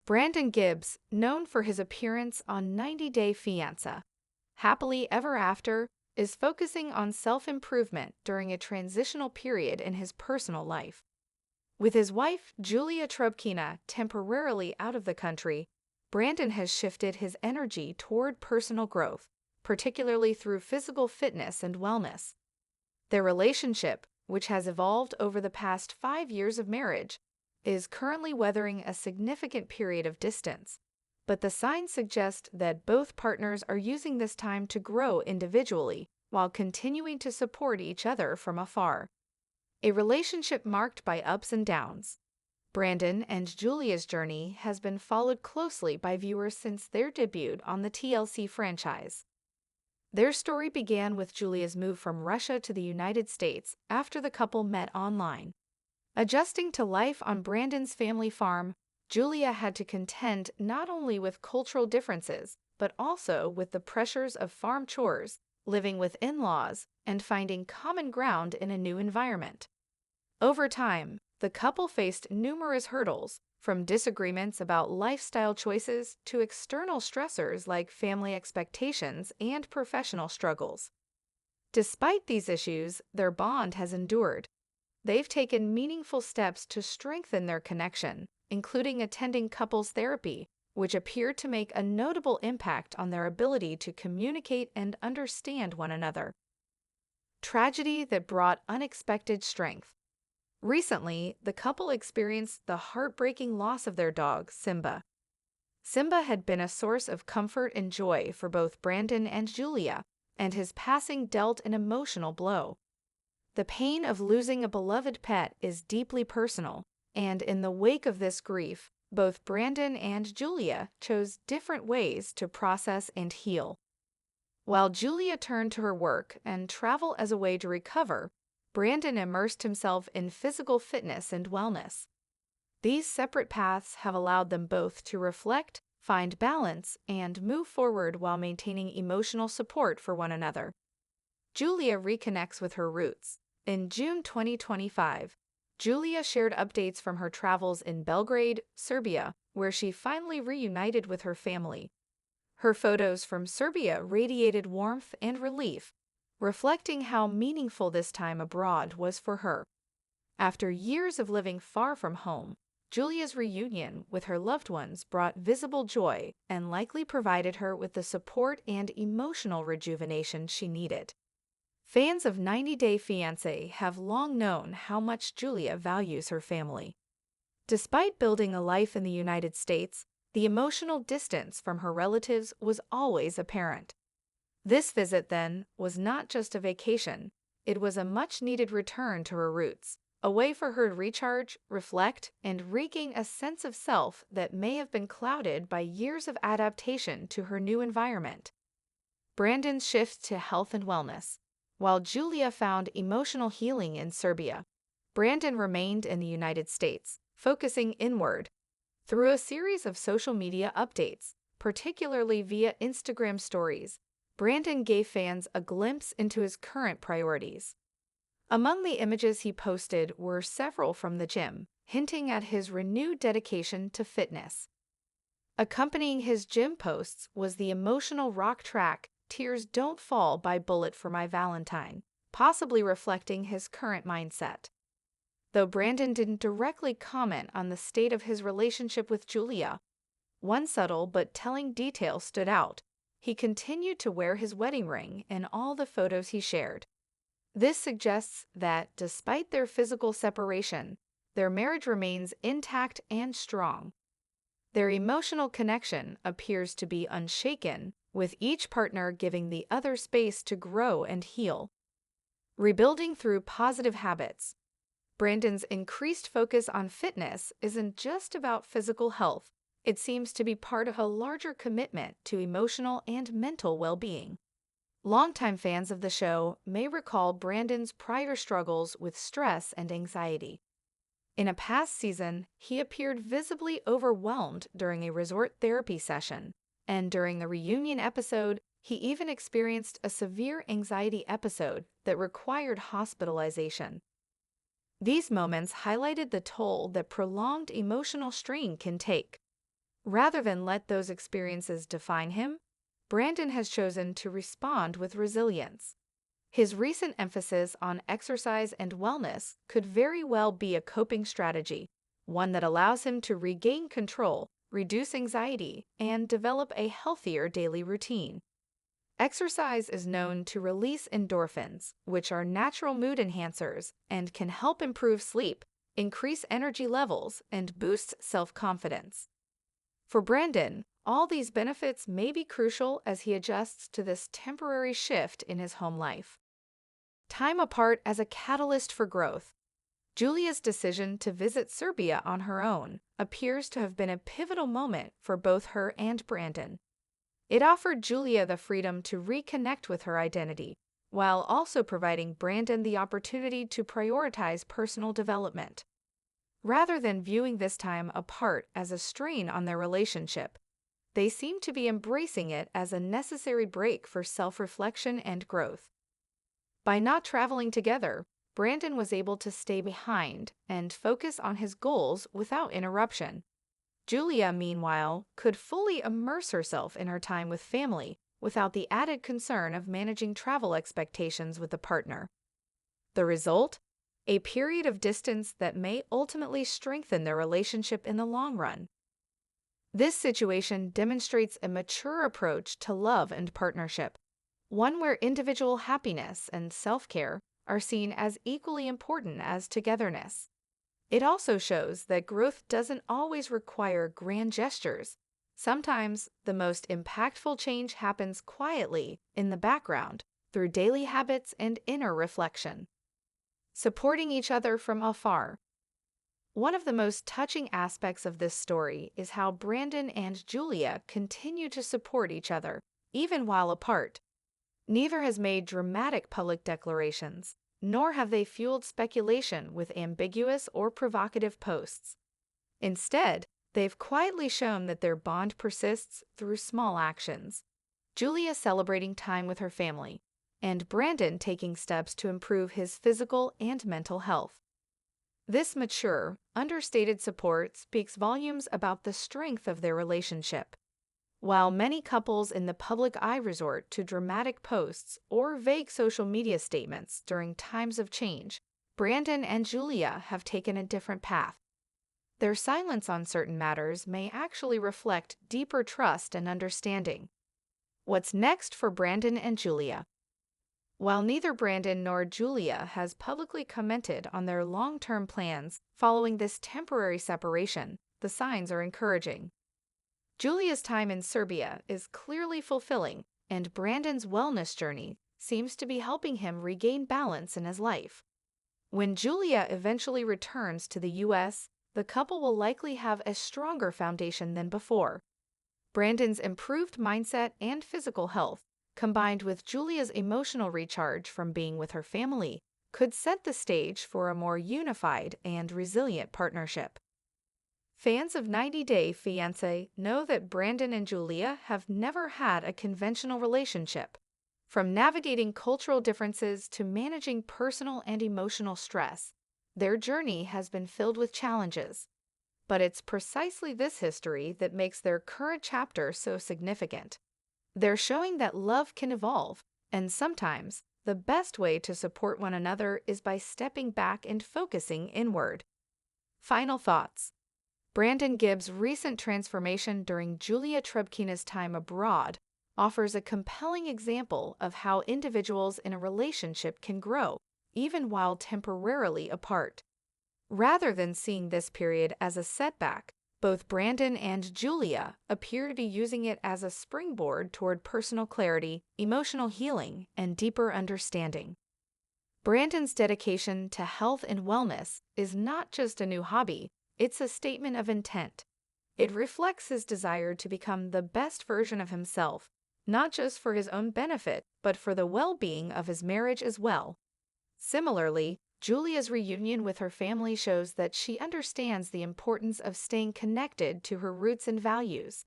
Brandon Gibbs, known for his appearance on 90 Day Fiancé, Happily Ever After, is focusing on self-improvement during a transitional period in his personal life. With his wife, Julia Trubkina, temporarily out of the country, Brandon has shifted his energy toward personal growth, particularly through physical fitness and wellness. Their relationship, which has evolved over the past 5 years of marriage, is currently weathering a significant period of distance, but the signs suggest that both partners are using this time to grow individually while continuing to support each other from afar. A relationship marked by ups and downs. Brandon and Julia's journey has been followed closely by viewers since their debut on the TLC franchise. Their story began with Julia's move from Russia to the United States after the couple met online. Adjusting to life on Brandon's family farm, Julia had to contend not only with cultural differences, but also with the pressures of farm chores, living with in-laws, and finding common ground in a new environment. Over time, the couple faced numerous hurdles, from disagreements about lifestyle choices to external stressors like family expectations and professional struggles. Despite these issues, their bond has endured. They've taken meaningful steps to strengthen their connection, including attending couples therapy, which appeared to make a notable impact on their ability to communicate and understand one another. Tragedy that brought unexpected strength. Recently, the couple experienced the heartbreaking loss of their dog, Simba. Simba had been a source of comfort and joy for both Brandon and Julia, and his passing dealt an emotional blow. The pain of losing a beloved pet is deeply personal, and in the wake of this grief, both Brandon and Julia chose different ways to process and heal. While Julia turned to her work and travel as a way to recover, Brandon immersed himself in physical fitness and wellness. These separate paths have allowed them both to reflect, find balance, and move forward while maintaining emotional support for one another. Julia reconnects with her roots. In June 2025, Julia shared updates from her travels in Belgrade, Serbia, where she finally reunited with her family. Her photos from Serbia radiated warmth and relief, reflecting how meaningful this time abroad was for her. After years of living far from home, Julia's reunion with her loved ones brought visible joy and likely provided her with the support and emotional rejuvenation she needed. Fans of 90 Day Fiancé have long known how much Julia values her family. Despite building a life in the United States, the emotional distance from her relatives was always apparent. This visit, then, was not just a vacation, it was a much-needed return to her roots, a way for her to recharge, reflect, and regain a sense of self that may have been clouded by years of adaptation to her new environment. Brandon's shift to health and wellness. While Julia found emotional healing in Serbia, Brandon remained in the United States, focusing inward. Through a series of social media updates, particularly via Instagram stories, Brandon gave fans a glimpse into his current priorities. Among the images he posted were several from the gym, hinting at his renewed dedication to fitness. Accompanying his gym posts was the emotional rock track Tears Don't Fall by Bullet for My Valentine, possibly reflecting his current mindset. Though Brandon didn't directly comment on the state of his relationship with Julia, one subtle but telling detail stood out. He continued to wear his wedding ring in all the photos he shared. This suggests that, despite their physical separation, their marriage remains intact and strong. Their emotional connection appears to be unshaken, with each partner giving the other space to grow and heal. Rebuilding through positive habits. Brandon's increased focus on fitness isn't just about physical health. It seems to be part of a larger commitment to emotional and mental well-being. Longtime fans of the show may recall Brandon's prior struggles with stress and anxiety. In a past season, he appeared visibly overwhelmed during a resort therapy session, and during the reunion episode, he even experienced a severe anxiety episode that required hospitalization. These moments highlighted the toll that prolonged emotional strain can take. Rather than let those experiences define him, Brandon has chosen to respond with resilience. His recent emphasis on exercise and wellness could very well be a coping strategy, one that allows him to regain control, reduce anxiety, and develop a healthier daily routine. Exercise is known to release endorphins, which are natural mood enhancers and can help improve sleep, increase energy levels, and boost self-confidence. For Brandon, all these benefits may be crucial as he adjusts to this temporary shift in his home life. Time apart as a catalyst for growth. Julia's decision to visit Serbia on her own appears to have been a pivotal moment for both her and Brandon. It offered Julia the freedom to reconnect with her identity, while also providing Brandon the opportunity to prioritize personal development. Rather than viewing this time apart as a strain on their relationship, they seem to be embracing it as a necessary break for self-reflection and growth. By not traveling together, Brandon was able to stay behind and focus on his goals without interruption. Julia, meanwhile, could fully immerse herself in her time with family without the added concern of managing travel expectations with a partner. The result? A period of distance that may ultimately strengthen their relationship in the long run. This situation demonstrates a mature approach to love and partnership, one where individual happiness and self-care are seen as equally important as togetherness. It also shows that growth doesn't always require grand gestures. Sometimes the most impactful change happens quietly in the background through daily habits and inner reflection. Supporting each other from afar. One of the most touching aspects of this story is how Brandon and Julia continue to support each other, even while apart. Neither has made dramatic public declarations, nor have they fueled speculation with ambiguous or provocative posts. Instead, they've quietly shown that their bond persists through small actions. Julia celebrating time with her family, and Brandon taking steps to improve his physical and mental health. This mature, understated support speaks volumes about the strength of their relationship. While many couples in the public eye resort to dramatic posts or vague social media statements during times of change, Brandon and Julia have taken a different path. Their silence on certain matters may actually reflect deeper trust and understanding. What's next for Brandon and Julia? While neither Brandon nor Julia has publicly commented on their long-term plans following this temporary separation, the signs are encouraging. Julia's time in Serbia is clearly fulfilling, and Brandon's wellness journey seems to be helping him regain balance in his life. When Julia eventually returns to the U.S., the couple will likely have a stronger foundation than before. Brandon's improved mindset and physical health, combined with Julia's emotional recharge from being with her family, could set the stage for a more unified and resilient partnership. Fans of 90 Day Fiancé know that Brandon and Julia have never had a conventional relationship. From navigating cultural differences to managing personal and emotional stress, their journey has been filled with challenges. But it's precisely this history that makes their current chapter so significant. They're showing that love can evolve, and sometimes the best way to support one another is by stepping back and focusing inward. Final thoughts. Brandon Gibbs' recent transformation during Julia Trubkina's time abroad offers a compelling example of how individuals in a relationship can grow, even while temporarily apart. Rather than seeing this period as a setback, both Brandon and Julia appear to be using it as a springboard toward personal clarity, emotional healing, and deeper understanding. Brandon's dedication to health and wellness is not just a new hobby, it's a statement of intent. It reflects his desire to become the best version of himself, not just for his own benefit, but for the well-being of his marriage as well. Similarly, Julia's reunion with her family shows that she understands the importance of staying connected to her roots and values.